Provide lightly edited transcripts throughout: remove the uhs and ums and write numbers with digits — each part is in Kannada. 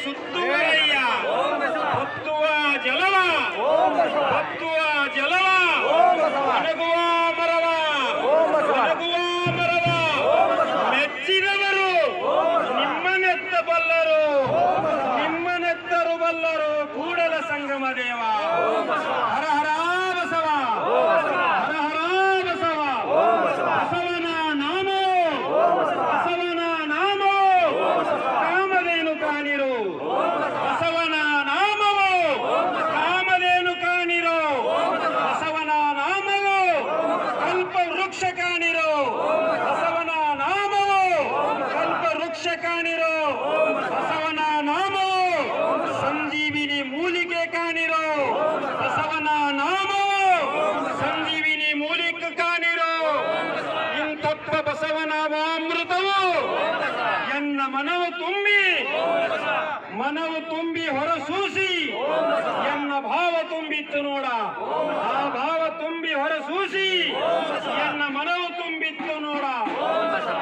ಸುತ್ತುವರಯ್ಯ ಹೊತ್ತುವ ಜಲವ ಹೊತ್ತುವ ಜಲವ ಒಣಗುವ ಮರವ ಒಣಗುವ ಮರವ ಮೆಚ್ಚಿದವರು ನಿಮ್ಮನೆತ್ತಬಲ್ಲರು ನಿಮ್ಮನೆತ್ತರು ಬಲ್ಲರು ಕೂಡಲ ಸಂಗಮ ದೇವ ಹರ ಹರ ಬಸವ ಹರ ಹರ ಬಸವ ಬಸವನ ನಾಮ ಬಸವನ ನಾಮ ಕಾಮಧೇನು ಕಾಣಿರು ಬಸವನ ನಾಮವು ಕಾಮಧೇನು ಕಾಣಿರು ಬಸವನ ನಾಮವು ಕಲ್ಪ ವೃಕ್ಷ ಕಾಣಿರು ಬಸವನ ನಾಮವು ಕಲ್ಪ ವೃಕ್ಷ ಕಾಣಿರು ಬಸವನ ನಾಮವು ಸಂಜೀವಿನಿ ಮೂಲಿಕೆ ಕಾಣಿರು ಬಸವನ ನಾಮವು ಸಂಜೀವಿನಿ ಮೂಲಿಕೆ ಕಾಣಿರು ಇಂತಪ್ಪ ಬಸವನಾಮಾಮೃತವು ಎನ್ನ ಮನವು ತುಂಬಿ ಹೊರಸೂಸಿ ಎನ್ನ ಭಾವ ತುಂಬಿತ್ತು ನೋಡ ಆ ಭಾವ ತುಂಬಿ ಹೊರಸೂಸಿ ಎನ್ನ ಮನವು ತುಂಬಿತ್ತು ನೋಡ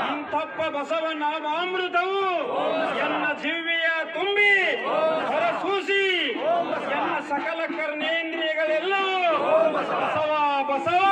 ಇಂತಪ್ಪ ಬಸವನಾಮಾಮೃತವು ಎನ್ನ ದಿವ್ಯ ತುಂಬಿ ಹೊರಸೂಸಿ ಎನ್ನ ಸಕಲ ಕರ್ಣೇಂದ್ರಿಯಗಳೆಲ್ಲವೂ ಬಸವ ಬಸವ